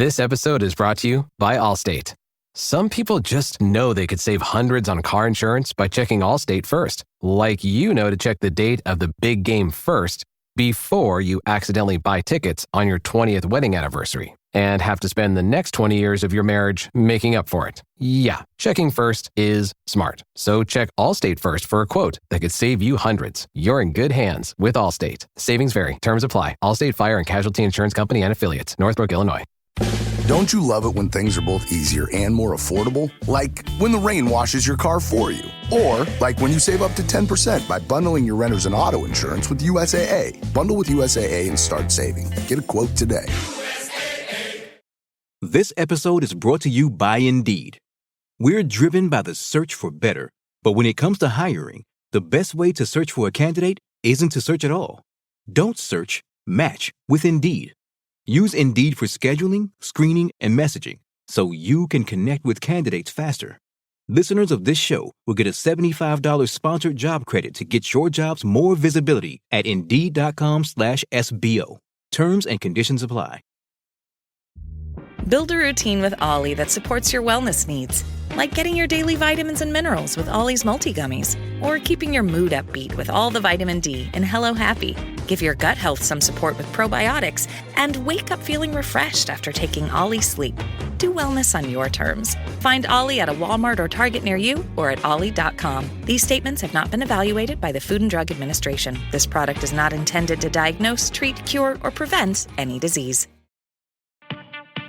This episode is brought to you by Allstate. Some people just know they could save hundreds on car insurance by checking Allstate first. Like you know to check the date of the big game first before you accidentally buy tickets on your 20th wedding anniversary and have to spend the next 20 years of your marriage making up for it. Yeah, checking first is smart. So check Allstate first for a quote that could save you hundreds. You're in good hands with Allstate. Savings vary. Terms apply. Allstate Fire and Casualty Insurance Company and affiliates. Northbrook, Illinois. Don't you love it when things are both easier and more affordable? Like when the rain washes your car for you. Or like when you save up to 10% by bundling your renters and auto insurance with USAA. Bundle with USAA and start saving. Get a quote today. This episode is brought to you by Indeed. We're driven by the search for better, but when it comes to hiring, the best way to search for a candidate isn't to search at all. Don't search, match with Indeed. Use Indeed for scheduling, screening, and messaging so you can connect with candidates faster. Listeners of this show will get a $75 sponsored job credit to get your jobs more visibility at Indeed.com/SBO. Terms and conditions apply. Build a routine with Ollie that supports your wellness needs, like getting your daily vitamins and minerals with Ollie's multi-gummies, or keeping your mood upbeat with all the vitamin D in Hello Happy. Give your gut health some support with probiotics, and wake up feeling refreshed after taking Ollie Sleep. Do wellness on your terms. Find Ollie at a Walmart or Target near you or at ollie.com. These statements have not been evaluated by the Food and Drug Administration. This product is not intended to diagnose, treat, cure, or prevent any disease.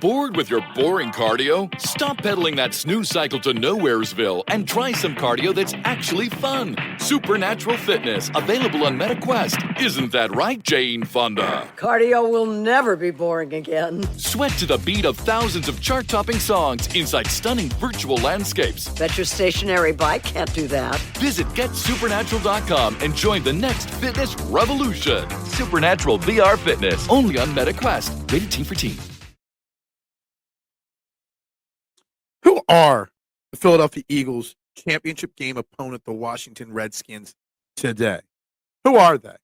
Bored with your boring cardio? Stop pedaling that snooze cycle to Nowheresville and try some cardio that's actually fun. Supernatural Fitness, available on MetaQuest. Isn't that right, Jane Fonda? Cardio will never be boring again. Sweat to the beat of thousands of chart-topping songs inside stunning virtual landscapes. Bet your stationary bike can't do that. Visit GetSupernatural.com and join the next fitness revolution. Supernatural VR Fitness, only on MetaQuest. Rated T for Teen. Who are the Philadelphia Eagles championship game opponent, the Washington Redskins, today? Who are they?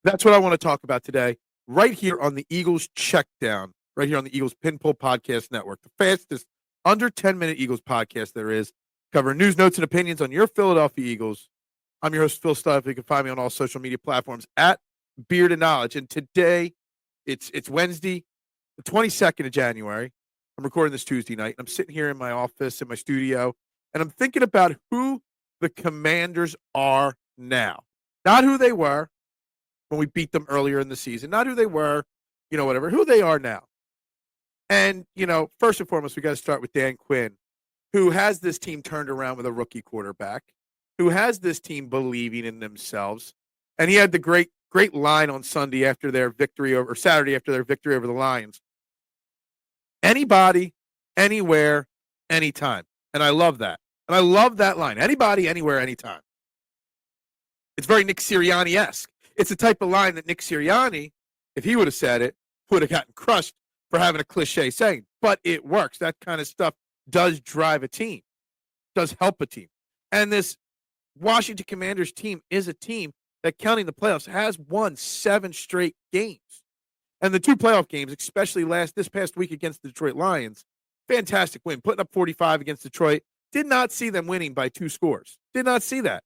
That's what I want to talk about today, right here on the Eagles Checkdown, right here on the Eagles Pinpull Podcast Network, the fastest under 10-minute Eagles podcast there is, covering news, notes, and opinions on your Philadelphia Eagles. I'm your host, Phil Stuff. You can find me on all social media platforms at Beard and Knowledge. And today, it's Wednesday, the 22nd of January. I'm recording this Tuesday night. I'm sitting here in my office, in my studio, and I'm thinking about who the Commanders are now. Not who they were when we beat them earlier in the season. Not who they were, whatever. Who they are now. And, first and foremost, we got to start with Dan Quinn, who has this team turned around with a rookie quarterback, who has this team believing in themselves. And he had the great line on Saturday after their victory over the Lions. Anybody, anywhere, anytime. And I love that. And I love that line. Anybody, anywhere, anytime. It's very Nick Sirianni-esque. It's the type of line that Nick Sirianni, if he would have said it, would have gotten crushed for having a cliche saying. But it works. That kind of stuff does drive a team, does help a team. And this Washington Commanders team is a team that, counting the playoffs, has won 7 straight games. And the 2 playoff games, especially this past week against the Detroit Lions, fantastic win. Putting up 45 against Detroit. Did not see them winning by 2 scores. Did not see that.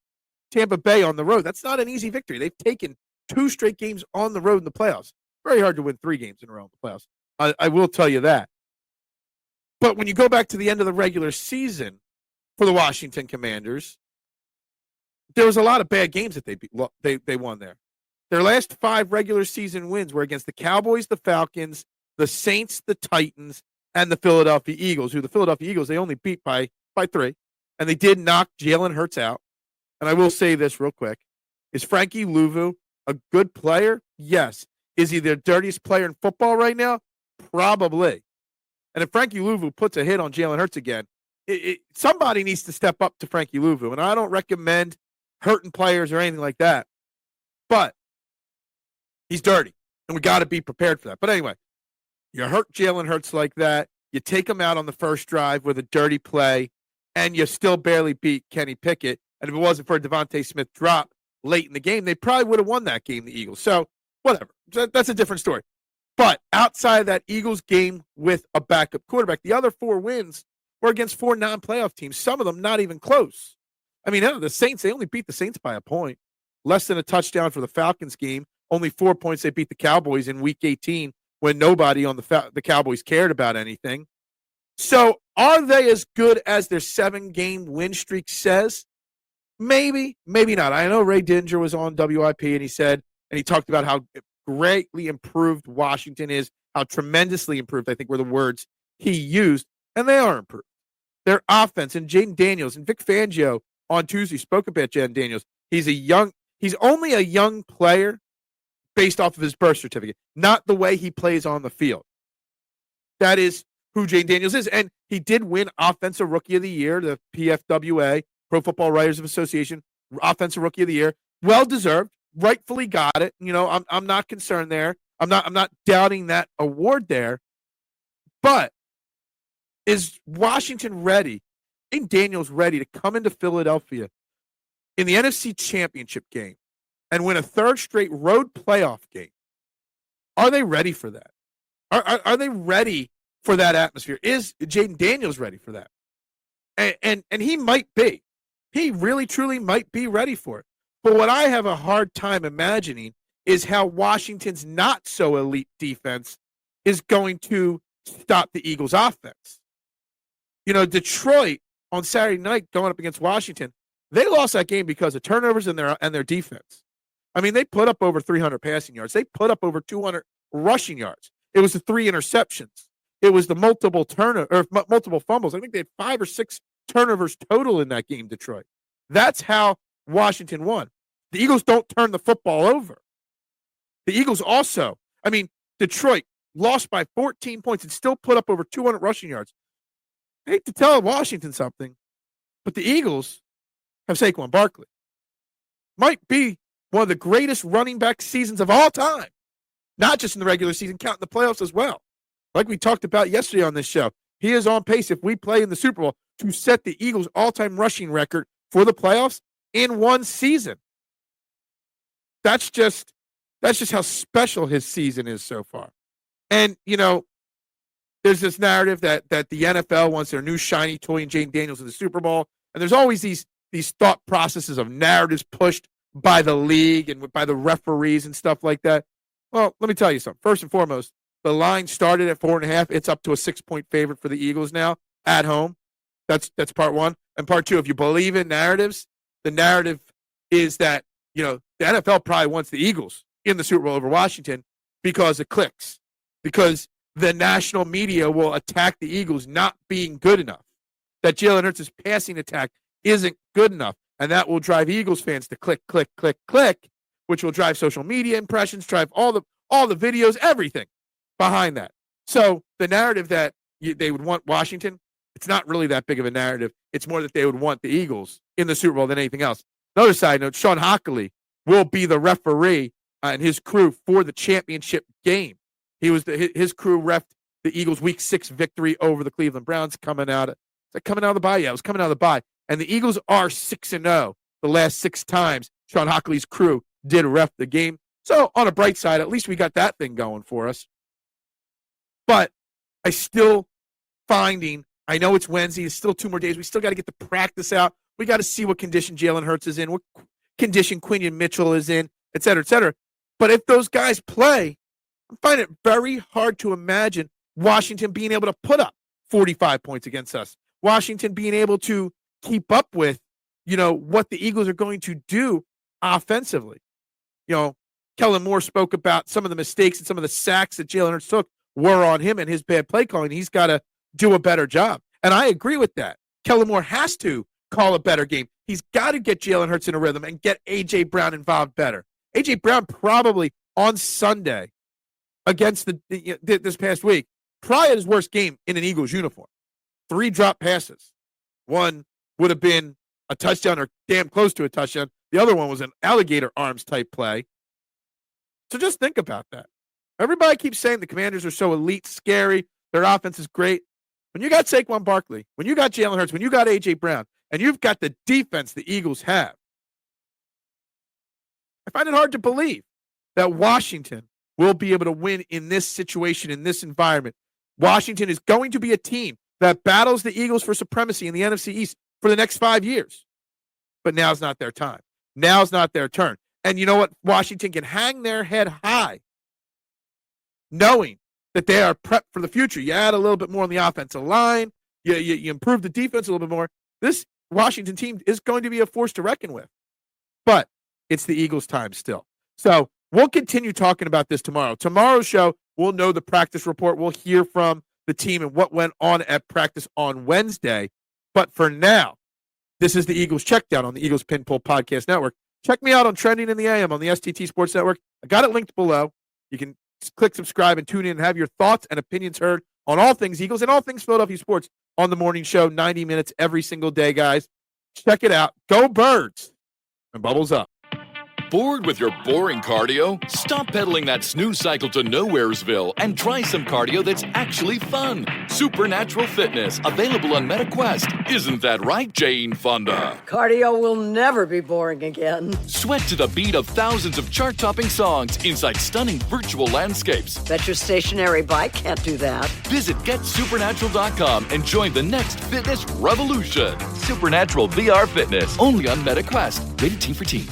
Tampa Bay on the road. That's not an easy victory. They've taken 2 straight games on the road in the playoffs. Very hard to win 3 games in a row in the playoffs. I will tell you that. But when you go back to the end of the regular season for the Washington Commanders, there was a lot of bad games that they won there. Their last 5 regular season wins were against the Cowboys, the Falcons, the Saints, the Titans, and the Philadelphia Eagles, who the Philadelphia Eagles, they only beat by 3. And they did knock Jalen Hurts out. And I will say this real quick. Is Frankie Louvu a good player? Yes. Is he the dirtiest player in football right now? Probably. And if Frankie Louvu puts a hit on Jalen Hurts again, somebody needs to step up to Frankie Louvu. And I don't recommend hurting players or anything like that. But he's dirty, and we got to be prepared for that. But anyway, you hurt Jalen Hurts like that. You take him out on the first drive with a dirty play, and you still barely beat Kenny Pickett. And if it wasn't for a Devontae Smith drop late in the game, they probably would have won that game, the Eagles. So, whatever. That's a different story. But outside of that Eagles game with a backup quarterback, the other 4 wins were against 4 non-playoff teams, some of them not even close. I mean, the Saints, they only beat the Saints by a point. Less than a touchdown for the Falcons game. Only 4 points they beat the Cowboys in Week 18 when nobody on the Cowboys cared about anything. So are they as good as their 7-game win streak says? Maybe, maybe not. I know Ray Dinger was on WIP and he talked about how greatly improved Washington is, how tremendously improved, I think were the words he used, and they are improved. Their offense, and Jaden Daniels and Vic Fangio on Tuesday spoke about Jaden Daniels. He's only a young player based off of his birth certificate, not the way he plays on the field. That is who Jaden Daniels is. And he did win Offensive Rookie of the Year, the PFWA, Pro Football Writers Association, Offensive Rookie of the Year. Well deserved, rightfully got it. You know, I'm not concerned there. I'm not doubting that award there. But is Washington ready? Jaden Daniels ready to come into Philadelphia in the NFC Championship game and win a 3rd straight road playoff game? Are they ready for that? Are they ready for that atmosphere? Is Jaden Daniels ready for that? And he might be. He really, truly might be ready for it. But what I have a hard time imagining is how Washington's not so elite defense is going to stop the Eagles' offense. You know, Detroit on Saturday night going up against Washington, they lost that game because of turnovers and their defense. I mean, they put up over 300 passing yards. They put up over 200 rushing yards. It was the 3 interceptions. It was the multiple fumbles. I think they had 5 or 6 turnovers total in that game, Detroit. That's how Washington won. The Eagles don't turn the football over. The Eagles also, I mean, Detroit lost by 14 points and still put up over 200 rushing yards. I hate to tell Washington something, but the Eagles have Saquon Barkley. Might be one of the greatest running back seasons of all time. Not just in the regular season, counting the playoffs as well. Like we talked about yesterday on this show, he is on pace, if we play in the Super Bowl, to set the Eagles' all-time rushing record for the playoffs in one season. That's just how special his season is so far. And, you know, there's this narrative that the NFL wants their new shiny toy in Jaden Daniels in the Super Bowl. And there's always these thought processes of narratives pushed by the league and by the referees and stuff like that. Well, let me tell you something. First and foremost, the line started at 4.5. It's up to a 6-point favorite for the Eagles now at home. That's part one. And part two, if you believe in narratives, the narrative is that, you know, the NFL probably wants the Eagles in the Super Bowl over Washington because it clicks. Because the national media will attack the Eagles not being good enough. That Jalen Hurts' passing attack isn't good enough. And that will drive Eagles fans to click, click, click, click, which will drive social media impressions, drive all the videos, everything behind that. So the narrative that they would want Washington, it's not really that big of a narrative. It's more that they would want the Eagles in the Super Bowl than anything else. Another side note, Sean Hockley will be the referee and his crew for the championship game. His crew reffed the Eagles' Week 6 victory over the Cleveland Browns coming out of the bye. Yeah, it was coming out of the bye. And the Eagles are 6-0 the last 6 times Sean Hockley's crew did ref the game. So on a bright side, at least we got that thing going for us. But I still I know it's Wednesday. It's still 2 more days. We still got to get the practice out. We got to see what condition Jalen Hurts is in, what condition Quinion Mitchell is in, et cetera, et cetera. But if those guys play, I find it very hard to imagine Washington being able to put up 45 points against us. Washington being able to keep up with, you know, what the Eagles are going to do offensively. You know, Kellen Moore spoke about some of the mistakes and some of the sacks that Jalen Hurts took were on him and his bad play calling. He's got to do a better job. And I agree with that. Kellen Moore has to call a better game. He's got to get Jalen Hurts in a rhythm and get A.J. Brown involved better. A.J. Brown probably on Sunday against this past week, probably had his worst game in an Eagles uniform. 3 drop passes. One would have been a touchdown or damn close to a touchdown. The other one was an alligator arms type play. So just think about that. Everybody keeps saying the Commanders are so elite, scary, their offense is great. When you got Saquon Barkley, when you got Jalen Hurts, when you got A.J. Brown, and you've got the defense the Eagles have, I find it hard to believe that Washington will be able to win in this situation, in this environment. Washington is going to be a team that battles the Eagles for supremacy in the NFC East for the next 5 years. But now's not their time. Now's not their turn. And you know what? Washington can hang their head high knowing that they are prepped for the future. You add a little bit more on the offensive line. You improve the defense a little bit more. This Washington team is going to be a force to reckon with. But it's the Eagles' time still. So we'll continue talking about this tomorrow. Tomorrow's show, we'll know the practice report. We'll hear from the team and what went on at practice on Wednesday. But for now, this is the Eagles Checkdown on the Eagles Pinpool Podcast Network. Check me out on Trending in the AM on the STT Sports Network. I got it linked below. You can click subscribe and tune in and have your thoughts and opinions heard on all things Eagles and all things Philadelphia sports on the morning show, 90 minutes every single day, guys. Check it out. Go Birds! And bubbles up. Bored with your boring cardio? Stop pedaling that snooze cycle to Nowheresville and try some cardio that's actually fun. Supernatural Fitness, available on MetaQuest. Isn't that right, Jane Fonda? Cardio will never be boring again. Sweat to the beat of thousands of chart-topping songs inside stunning virtual landscapes. Bet your stationary bike can't do that. Visit GetSupernatural.com and join the next fitness revolution. Supernatural VR Fitness, only on MetaQuest. Rated T for Teen.